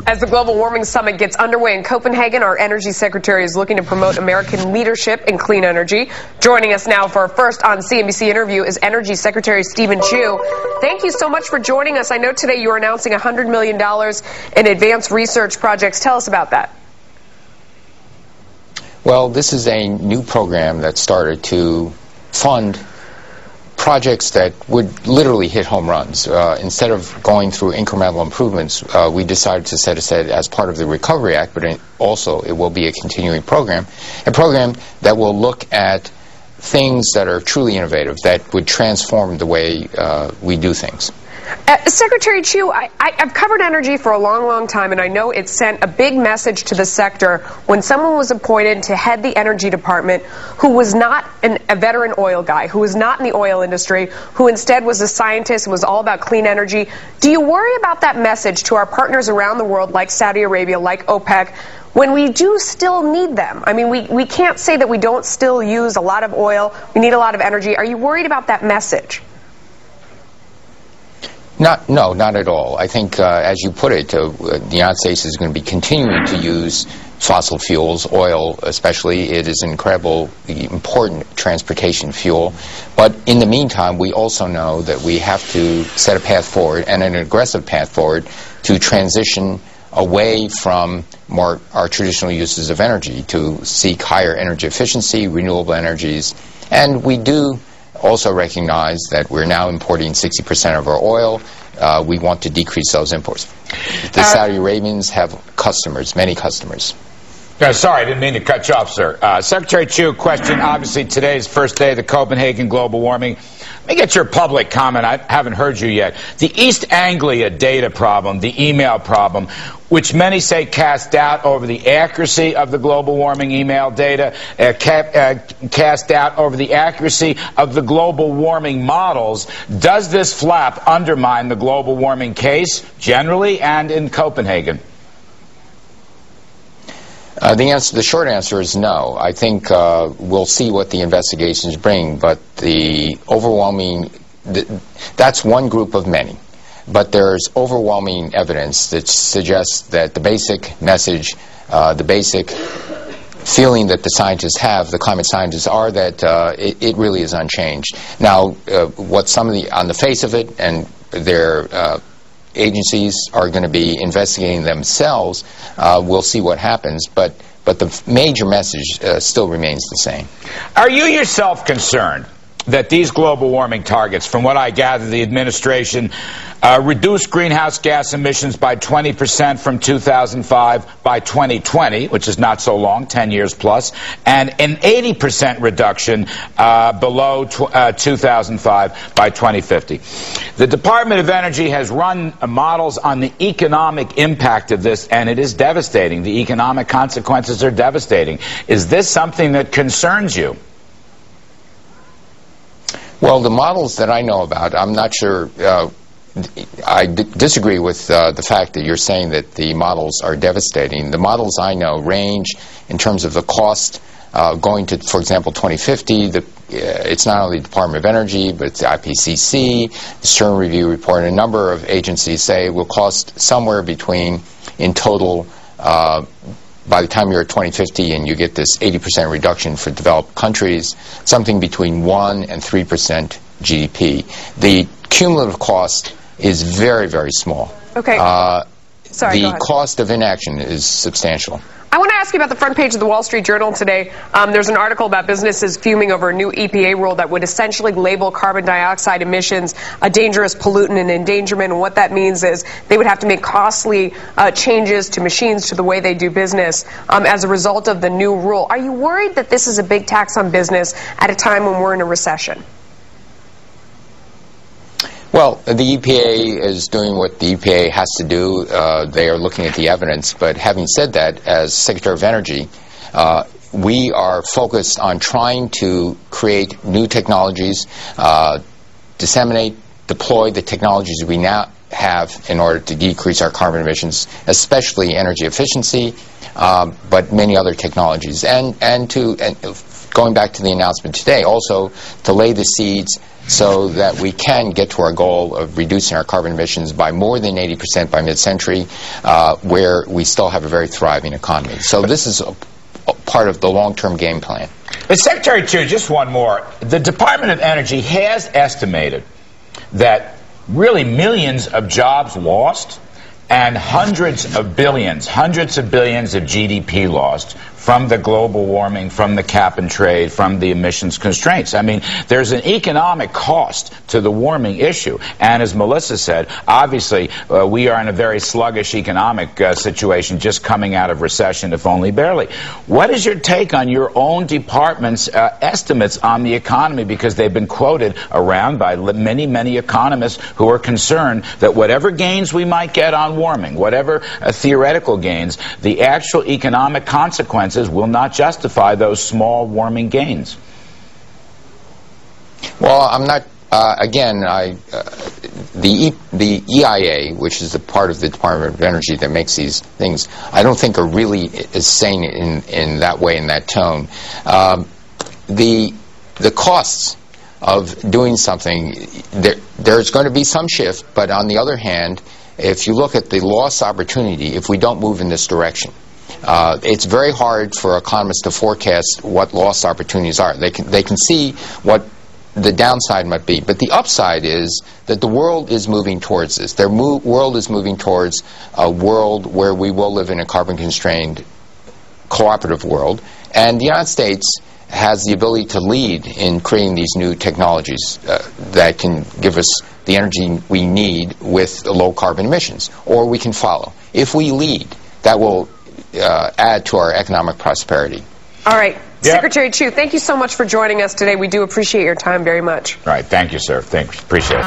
As the Global Warming Summit gets underway in Copenhagen, our Energy Secretary is looking to promote American leadership in clean energy. Joining us now for our first on CNBC interview is Energy Secretary Stephen Chu. Thank you so much for joining us. I know today you are announcing $100 million in advanced research projects. Tell us about that. Well, this is a new program that started to fund projects that would literally hit home runs. Instead of going through incremental improvements, we decided to set aside as part of the Recovery Act, but also it will be a continuing program, a program that will look at things that are truly innovative, that would transform the way we do things. Secretary Chu, I've covered energy for a long, long time, and I know it sent a big message to the sector when someone was appointed to head the Energy Department who was not a veteran oil guy, who was not in the oil industry, who instead was a scientist and was all about clean energy. Do you worry about that message to our partners around the world, like Saudi Arabia, like OPEC, when we do still need them? I mean, we can't say that we don't still use a lot of oil. We need a lot of energy. Are you worried about that message? No, not at all. I think, as you put it, the United States is going to be continuing to use fossil fuels, oil especially. It is an incredibly important transportation fuel. But in the meantime, we also know that we have to set a path forward, and an aggressive path forward, to transition away from our traditional uses of energy, to seek higher energy efficiency, renewable energies. And we do also recognize that we're now importing 60% of our oil. We want to decrease those imports. The Saudi Arabians have customers, many customers. Sorry, I didn't mean to cut you off, sir. Secretary Chu, question. Obviously, today's first day of the Copenhagen Global Warming. Let me get your public comment. I haven't heard you yet. The East Anglia data problem, the email problem, which many say cast doubt over the accuracy of the global warming email data, cast doubt over the accuracy of the global warming models. Does this flap undermine the global warming case generally and in Copenhagen? The short answer is no. I think we'll see what the investigations bring, but the overwhelming, that's one group of many. But there's overwhelming evidence that suggests that the basic message, the basic feeling that the scientists have, the climate scientists, are that it really is unchanged. Now, what some of on the face of it, and their agencies are going to be investigating themselves, we'll see what happens, but the major message still remains the same. Are you yourself concerned that these global warming targets, from what I gather, the administration reduced greenhouse gas emissions by 20% from 2005 by 2020, which is not so long, 10 years plus, and an 80% reduction below 2005 by 2050. The Department of Energy has run models on the economic impact of this, and it is devastating. The economic consequences are devastating. Is this something that concerns you? Well, the models that I know about, I'm not sure. I disagree with the fact that you're saying that the models are devastating. The models I know range in terms of the cost going to, for example, 2050. It's not only the Department of Energy, but it's the IPCC, the Stern Review report, and a number of agencies say it will cost somewhere between, in total, by the time you're at 2050 and you get this 80% reduction for developed countries, something between 1 and 3% GDP. The cumulative cost is very, very small. Okay. Sorry, the cost of inaction is substantial. I want to ask you about the front page of the Wall Street Journal today. There's an article about businesses fuming over a new EPA rule that would essentially label carbon dioxide emissions a dangerous pollutant and endangerment. And what that means is they would have to make costly changes to machines, to the way they do business as a result of the new rule. Are you worried that this is a big tax on business at a time when we're in a recession? Well, the EPA is doing what the EPA has to do. They are looking at the evidence. But having said that, as Secretary of Energy, we are focused on trying to create new technologies, disseminate, deploy the technologies we now have in order to decrease our carbon emissions, especially energy efficiency, but many other technologies. And going back to the announcement today, also to lay the seeds so that we can get to our goal of reducing our carbon emissions by more than 80% by mid-century, where we still have a very thriving economy. So this is a part of the long-term game plan. But Secretary Chu, just one more. The Department of Energy has estimated that really millions of jobs lost and hundreds of billions of GDP lost from the global warming, from the cap and trade, from the emissions constraints. I mean, there's an economic cost to the warming issue. And as Melissa said, obviously, we are in a very sluggish economic situation, just coming out of recession, if only barely. What is your take on your own department's estimates on the economy? Because they've been quoted around by many, many economists who are concerned that whatever gains we might get on warming, whatever theoretical gains, the actual economic consequences will not justify those small warming gains. Well, I'm not. Again, the EIA, which is the part of the Department of Energy that makes these things, I don't think are really as saying it in that way, in that tone. The costs of doing something, there's going to be some shift, but on the other hand, if you look at the lost opportunity, if we don't move in this direction, it's very hard for economists to forecast what lost opportunities are. They can see what the downside might be, but the upside is that the world is moving towards this. The world is moving towards a world where we will live in a carbon-constrained, cooperative world, and the United States has the ability to lead in creating these new technologies that can give us the energy we need with low carbon emissions, or we can follow. If we lead, that will add to our economic prosperity. All right. Yep. Secretary Chu, thank you so much for joining us today. We do appreciate your time very much. Right. Thank you, sir. Thanks. Appreciate it.